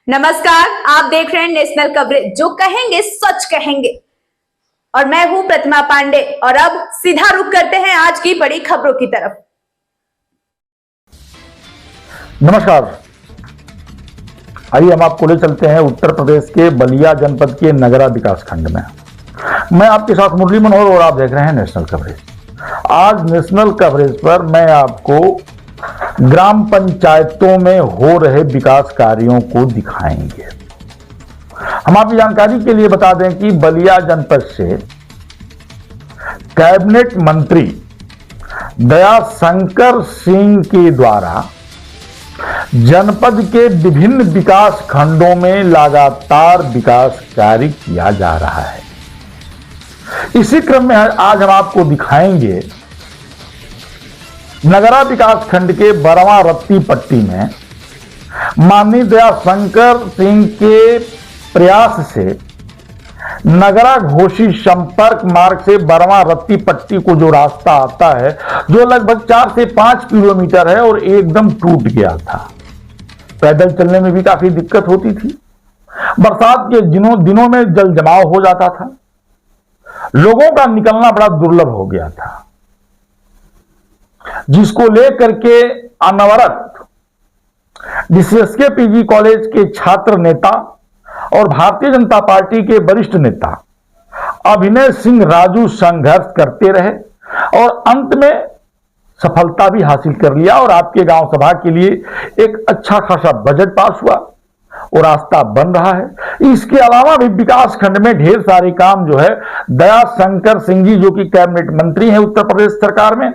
नमस्कार, आप देख रहे हैं नेशनल कवरेज, जो कहेंगे सच कहेंगे। और मैं हूं प्रतिमा पांडे। और अब सीधा रुख करते हैं आज की बड़ी खबरों की तरफ। नमस्कार, आइए हम आपको ले चलते हैं उत्तर प्रदेश के बलिया जनपद के नगरा विकास खंड में। मैं आपके साथ मुरली मनोहर और आप देख रहे हैं नेशनल कवरेज। आज नेशनल कवरेज पर मैं आपको ग्राम पंचायतों में हो रहे विकास कार्यों को दिखाएंगे। हम आपकी जानकारी के लिए बता दें कि बलिया जनपद से कैबिनेट मंत्री दयाशंकर सिंह के द्वारा जनपद के विभिन्न विकास खंडों में लगातार विकास कार्य किया जा रहा है। इसी क्रम में आज हम आपको दिखाएंगे नगरा विकास खंड के बरवा रत्ती पट्टी में माननीय दयाशंकर सिंह के प्रयास से नगरा घोषी संपर्क मार्ग से बरवा रत्ती पट्टी को जो रास्ता आता है, जो लगभग 4 से 5 किलोमीटर है और एकदम टूट गया था। पैदल चलने में भी काफी दिक्कत होती थी। बरसात के दिनों में जल जमाव हो जाता था। लोगों का निकलना बड़ा दुर्लभ हो गया था, जिसको लेकर के अनवरत डीसीएसके पीजी कॉलेज के छात्र नेता और भारतीय जनता पार्टी के वरिष्ठ नेता अभिनय सिंह राजू संघर्ष करते रहे और अंत में सफलता भी हासिल कर लिया और आपके गांव सभा के लिए एक अच्छा खासा बजट पास हुआ और रास्ता बन रहा है। इसके अलावा भी विकास खंड में ढेर सारे काम जो है दयाशंकर सिंह जी, जो कि कैबिनेट मंत्री हैं उत्तर प्रदेश सरकार में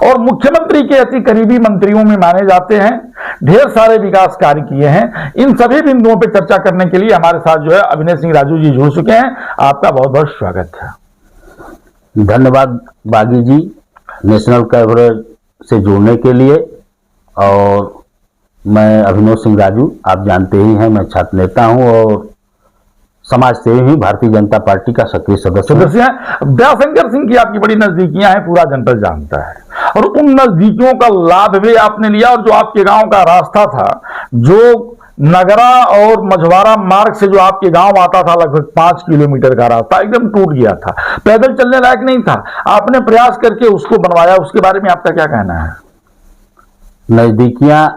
और मुख्यमंत्री के अति करीबी मंत्रियों में माने जाते हैं, ढेर सारे विकास कार्य किए हैं। इन सभी बिंदुओं पर चर्चा करने के लिए हमारे साथ जो है अभिनय सिंह राजू जी जुड़ चुके हैं। आपका बहुत बहुत स्वागत है। धन्यवाद बागी जी, नेशनल कवरेज से जुड़ने के लिए। और मैं अभिनव सिंह राजू, आप जानते ही हैं, मैं छात्र नेता हूं और समाज सेवी ही, भारतीय जनता पार्टी का सक्रिय सदस्य हैं। दयाशंकर सिंह की आपकी बड़ी नजदीकियां हैं, पूरा जनपद जानता है और उन नजदीकियों का लाभ भी आपने लिया। और जो आपके गांव का रास्ता था, जो नगरा और मझवारा मार्ग से जो आपके गांव आता था, लगभग 5 किलोमीटर का रास्ता एकदम टूट गया था, पैदल चलने लायक नहीं था। आपने प्रयास करके उसको बनवाया, उसके बारे में आपका क्या कहना है? नजदीकियां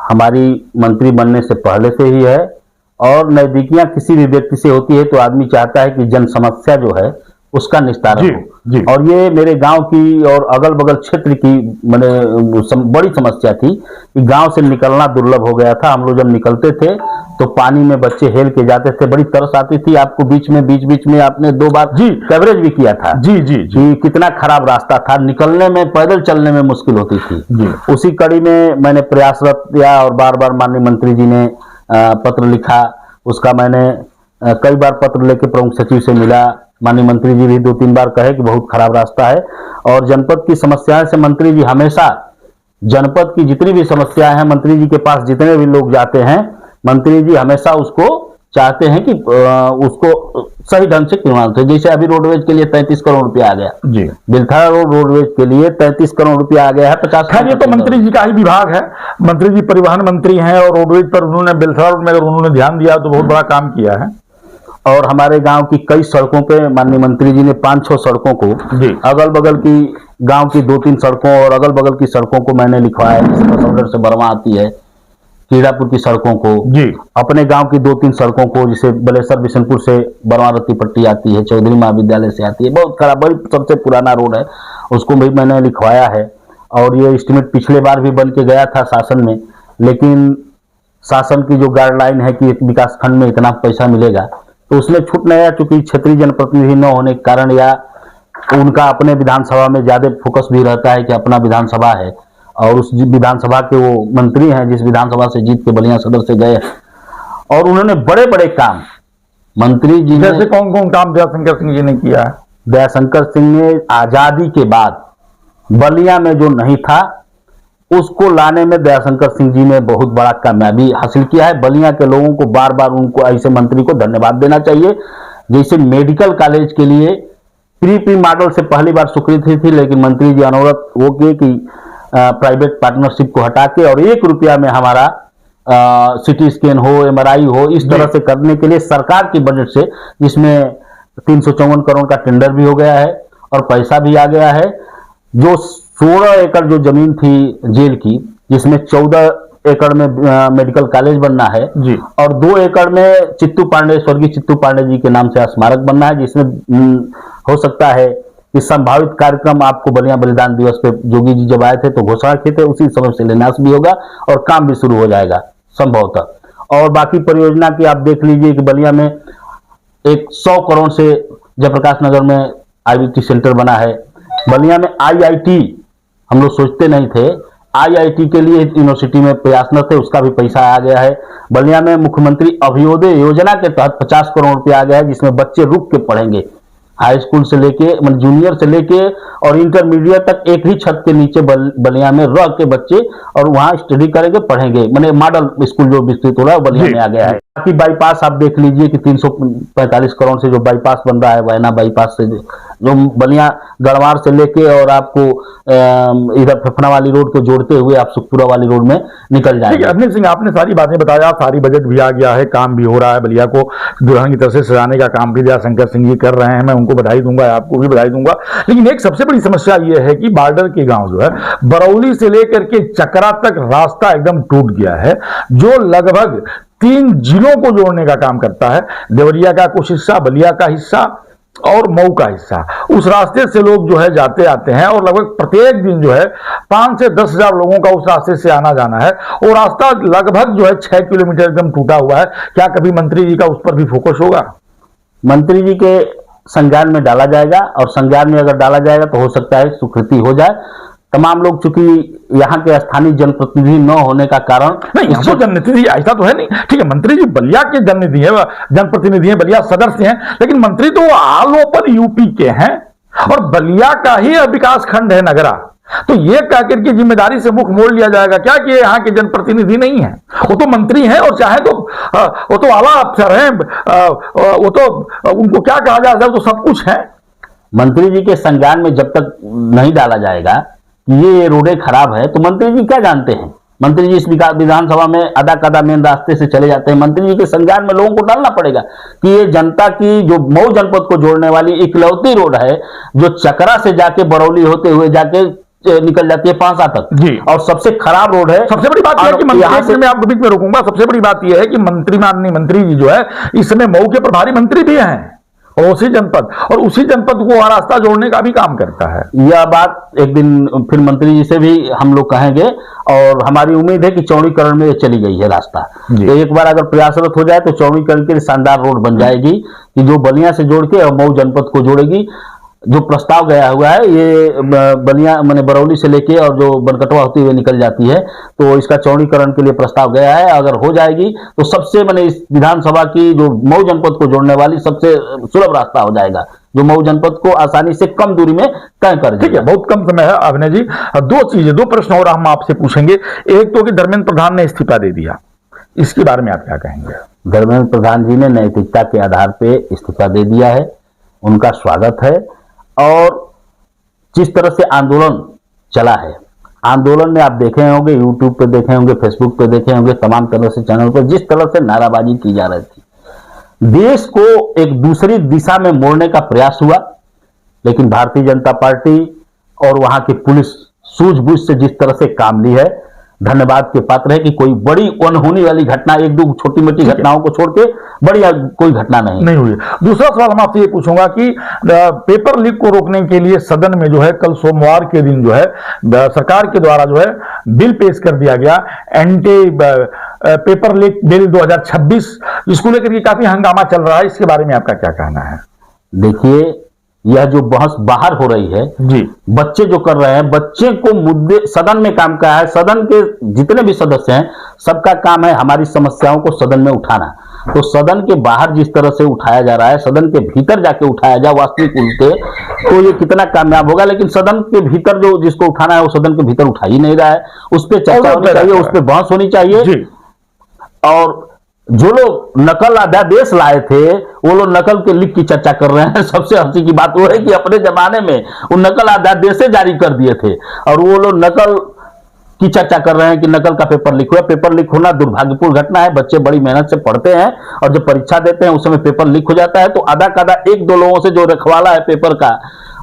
हमारी मंत्री बनने से पहले से ही है और नजदीकियां किसी भी व्यक्ति से होती है तो आदमी चाहता है कि जन समस्या जो है उसका निस्तारण हो। और ये मेरे गांव की और अगल बगल क्षेत्र की बड़ी समस्या थी कि गांव से निकलना दुर्लभ हो गया था। हम लोग जब निकलते थे तो पानी में बच्चे हेल के जाते थे, बड़ी तरस आती थी। आपको बीच में आपने 2 बार कवरेज भी किया था कि कितना खराब रास्ता था, निकलने में, पैदल चलने में मुश्किल होती थी। उसी कड़ी में मैंने प्रयासरत किया और बार बार माननीय मंत्री जी ने पत्र लिखा। उसका मैंने कई बार पत्र लेके प्रमुख सचिव से मिला। माननीय मंत्री जी भी 2-3 बार कहे कि बहुत खराब रास्ता है और जनपद की समस्याएं से मंत्री जी हमेशा, जनपद की जितनी भी समस्याएं हैं, मंत्री जी के पास जितने भी लोग जाते हैं, मंत्री जी हमेशा उसको चाहते हैं कि उसको सही ढंग से निर्माण हो। जैसे अभी रोडवेज के लिए 33 करोड़ रुपया आ गया जी, बिलथारा रोडवेज के लिए 33 करोड़ रुपया आ गया है। 50 खैर ये तो मंत्री जी का ही विभाग है, मंत्री जी परिवहन मंत्री हैं और रोडवेज पर उन्होंने, बिलथारा रोड में अगर उन्होंने ध्यान दिया तो बहुत बड़ा काम किया है। और हमारे गांव की कई सड़कों पे माननीय मंत्री जी ने 5-6 सड़कों को, अगल बगल की गांव की 2-3 सड़कों और अगल बगल की सड़कों को मैंने लिखवाया। जैसे से बरवा आती है, कीड़ापुर की सड़कों को जी, अपने गांव की 2-3 सड़कों को, जैसे बलेसर बिशनपुर से बरवा रत्ती पट्टी आती है, चौधरी महाविद्यालय से आती है, बहुत खराब, बड़ी सबसे पुराना रोड है, उसको भी मैंने लिखवाया है। और ये एस्टिमेट पिछले बार भी बन के गया था शासन में, लेकिन शासन की जो गाइडलाइन है कि विकास खंड में इतना पैसा मिलेगा, तो उसमें छूट नहीं आया, चूंकि क्षेत्रीय जनप्रतिनिधि न होने के कारण या उनका अपने विधानसभा में ज्यादा फोकस भी रहता है कि अपना विधानसभा है और उस विधानसभा के वो मंत्री हैं जिस विधानसभा से जीत के बलिया सदर से गए और उन्होंने बड़े बड़े काम मंत्री जी, जैसे कौन कौन काम दयाशंकर सिंह जी ने किया है? दयाशंकर सिंह ने आजादी के बाद बलिया में जो नहीं था उसको लाने में दयाशंकर सिंह जी ने बहुत बड़ा कामयाबी हासिल किया है। बलिया के लोगों को बार बार उनको, ऐसे मंत्री को धन्यवाद देना चाहिए। जैसे मेडिकल कॉलेज के लिए प्री मॉडल से पहली बार स्वीकृति थी, लेकिन मंत्री जी अनवरत वो किए कि प्राइवेट पार्टनरशिप को हटा के और 1 रुपया में हमारा सिटी स्कैन हो, MRI हो, इस तरह से करने के लिए सरकार की बजट से, जिसमें 354 करोड़ का टेंडर भी हो गया है और पैसा भी आ गया है। जो 16 एकड़ जो जमीन थी जेल की, जिसमें 14 एकड़ में मेडिकल कॉलेज बनना है जी। और 2 एकड़ में चित्तू पांडे, स्वर्गीय चित्तू पांडे जी के नाम से स्मारक बनना है, जिसमें हो सकता है कि संभावित कार्यक्रम आपको बलिया बलिदान दिवस पे जोगी जी जब आए थे तो घोषणा किए थे, उसी समय शिलान्यास भी होगा और काम भी शुरू हो जाएगा संभवतः। और बाकी परियोजना की आप देख लीजिए कि बलिया में एक 100 करोड़ से जयप्रकाश नगर में IIT सेंटर बना है। बलिया में IIT हम लोग सोचते नहीं थे, IIT के लिए यूनिवर्सिटी में प्रयासरत थे, उसका भी पैसा आ गया है। बलिया में मुख्यमंत्री अभ्युदय योजना के तहत 50 करोड़ रुपया आ गया है, जिसमें बच्चे रुक के पढ़ेंगे, हाई स्कूल से लेके मतलब जूनियर से लेके और इंटरमीडिएट तक एक ही छत के नीचे बलिया में रह के बच्चे और वहां स्टडी करेंगे, पढ़ेंगे। मैंने मॉडल स्कूल जो विस्तृत हो रहा है वो बलिया में आ गया है। बाकी बाईपास आप देख लीजिए कि 345 करोड़ से जो बाईपास बन रहा है, वैना बाईपास से जो बलिया गढ़वार से लेके और आपको इधर फेफना वाली रोड को जोड़ते हुए आप सुखपुरा वाली रोड में निकल जाएंगे। अवनीश सिंह, आपने सारी बातें बताया, सारी बजट भी आ गया है, काम भी हो रहा है, बलिया को दुल्हन की तरह से सजाने का काम भी दयाशंकर सिंह जी कर रहे हैं, मैं उनको बधाई दूंगा, आपको भी बधाई दूंगा। लेकिन एक सबसे बड़ी समस्या यह है कि बॉर्डर के गांव जो है बरौली से लेकर के चकरा तक रास्ता एकदम टूट गया है, जो लगभग 3 जिलों को जोड़ने का काम करता है। देवरिया का कुछ हिस्सा, बलिया का हिस्सा और मऊ का हिस्सा। उस रास्ते से लोग जो है जाते आते हैं और लगभग प्रत्येक दिन जो है 5 से 10 हजार लोगों का उस रास्ते से आना जाना है। और रास्ता लगभग जो है 6 किलोमीटर एकदम टूटा हुआ है। क्या कभी मंत्री जी का उस पर भी फोकस होगा? मंत्री जी के संज्ञान में डाला जाएगा और संज्ञान में अगर डाला जाएगा तो हो सकता है स्वीकृति हो जाए। तमाम लोग चूंकि यहाँ के स्थानीय जनप्रतिनिधि न होने का कारण नहीं, इसको जनप्रतिनिधि ऐसा तो है नहीं, ठीक है, मंत्री जी बलिया के जनप्रतिनिधि हैं, बलिया सदर से हैं, लेकिन मंत्री तो ऑल ओवर यूपी के हैं और बलिया का ही विकास खंड है नगरा। तो ये कहकर के जिम्मेदारी से मुख मोड़ लिया जाएगा क्या कि यहाँ के जनप्रतिनिधि नहीं है? वो तो मंत्री हैं और चाहे तो वो तो आला अफसर हैं, वो तो उनको क्या कहा जाए, वो तो सब कुछ है। मंत्री जी के संज्ञान में जब तक नहीं डाला जाएगा कि ये रोडें खराब है तो मंत्री जी क्या जानते हैं? मंत्री जी इस विधानसभा में आधा कदा मेन रास्ते से चले जाते हैं। मंत्री जी के संज्ञान में लोगों को डालना पड़ेगा कि ये जनता की जो मऊ जनपद को जोड़ने वाली इकलौती रोड है, जो चकरा से जाके बरौली होते हुए जाके निकल जाती है पांसा तक जी, और सबसे खराब रोड है। सबसे बड़ी बात यह है कि यहाँ से मैं आपको बीच में रोकूंगा, सबसे बड़ी बात यह है कि माननीय मंत्री जी जो है इस समय मऊ के प्रभारी मंत्री भी हैं और उसी जनपद को रास्ता जोड़ने का भी काम करता है। यह बात एक दिन फिर मंत्री जी से भी हम लोग कहेंगे और हमारी उम्मीद है कि चौड़ीकरण में चली गई है रास्ता। तो एक बार अगर प्रयासरत हो जाए तो चौड़ीकरण के शानदार रोड बन जाएगी कि जो बलिया से जोड़ के और मऊ जनपद को जोड़ेगी। जो प्रस्ताव गया हुआ है ये बलिया माने बरौली से लेके और जो बनकटवा होती हुए निकल जाती है, तो इसका चौड़ीकरण के लिए प्रस्ताव गया है। अगर हो जाएगी तो सबसे माने इस विधानसभा की जो मऊ जनपद को जोड़ने वाली सबसे सुलभ रास्ता हो जाएगा, जो मऊ जनपद को आसानी से कम दूरी में तय कर। ठीक है, बहुत कम समय है अभिनय जी, 2 प्रश्न और हम आपसे पूछेंगे। एक तो कि धर्मेंद्र प्रधान ने इस्तीफा दे दिया, इसके बारे में आप क्या कहेंगे? धर्मेंद्र प्रधान जी ने नैतिकता के आधार पर इस्तीफा दे दिया है, उनका स्वागत है। और जिस तरह से आंदोलन चला है, आंदोलन में आप देखे होंगे, यूट्यूब पे देखे होंगे, फेसबुक पे देखे होंगे, तमाम तरह से चैनल पर जिस तरह से नाराबाजी की जा रही थी, देश को एक दूसरी दिशा में मोड़ने का प्रयास हुआ। लेकिन भारतीय जनता पार्टी और वहां की पुलिस सूझबूझ से जिस तरह से काम ली है, धन्यवाद के पात्र है कि कोई बड़ी अनहोनी वाली घटना, एक दो छोटी मोटी घटनाओं को छोड़ के बड़ी कोई घटना नहीं हुई। दूसरा सवाल हम आपसे ये पूछूंगा कि पेपर लीक को रोकने के लिए सदन में जो है कल सोमवार के दिन जो है सरकार के द्वारा जो है बिल पेश कर दिया गया, एंटी पेपर लीक बिल 2026, जिसको लेकर के काफी हंगामा चल रहा है, इसके बारे में आपका क्या कहना है? देखिए, यह जो बहस बाहर हो रही है जी, बच्चे जो कर रहे हैं, बच्चे को मुद्दे सदन में काम का है, सदन के जितने भी सदस्य हैं सबका काम है हमारी समस्याओं को सदन में उठाना। तो सदन के बाहर जिस तरह से उठाया जा रहा है, सदन के भीतर जाके उठाया जाए वास्तविक उल्टे, तो ये कितना कामयाब होगा। लेकिन सदन के भीतर जो जिसको उठाना है वो सदन के भीतर उठा ही नहीं रहा है। उस पर चर्चा होनी चाहिए, उस पर बहस होनी चाहिए। और जो लोग नकल अध्यादेश लाए थे वो लोग नकल के लिख की चर्चा कर रहे हैं। सबसे हंसी की बात वो है कि अपने जमाने में वो नकल अध्यादेश जारी कर दिए थे और वो लोग नकल की चर्चा कर रहे हैं कि नकल का पेपर लीक हुआ। पेपर लीक होना दुर्भाग्यपूर्ण घटना है। बच्चे बड़ी मेहनत से पढ़ते हैं और जब परीक्षा देते हैं उस समय पेपर लीक हो जाता है तो आधा कदा एक दो लोगों से जो रखवाला है पेपर का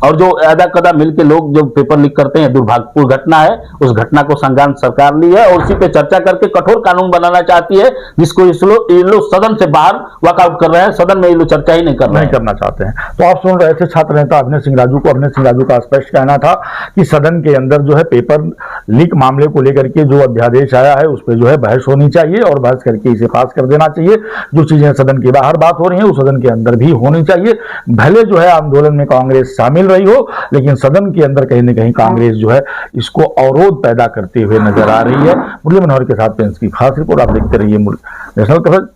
और जो आधा कदा मिलकर लोग जो पेपर लीक करते हैं, दुर्भाग्यपूर्ण घटना है। उस घटना को संज्ञान सरकार ली है और उसी पे चर्चा करके कठोर कानून बनाना चाहती है, जिसको ये लोग सदन से बाहर वॉकआउट कर रहे हैं। सदन में ये लोग चर्चा ही नहीं करना चाहते हैं। तो आप सुन रहे थे छात्र नेता अभिनय सिंह राजू को। अभिनय सिंह राजू का स्पष्ट कहना था कि सदन के अंदर जो है पेपर लीक मामले को लेकर के जो अध्यादेश आया है उस पर जो है बहस होनी चाहिए और बहस करके इसे पास कर देना चाहिए। जो चीजें सदन के बाहर बात हो रही है वो सदन के अंदर भी होनी चाहिए। भले जो है आंदोलन में कांग्रेस शामिल रही हो, लेकिन सदन के अंदर कहीं न कहीं कांग्रेस जो है इसको अवरोध पैदा करते हुए नजर आ रही है। मुरली मनोहर के साथ प्रिंस की खास रिपोर्ट। आप देखते रहिए नेशनल कवरेज।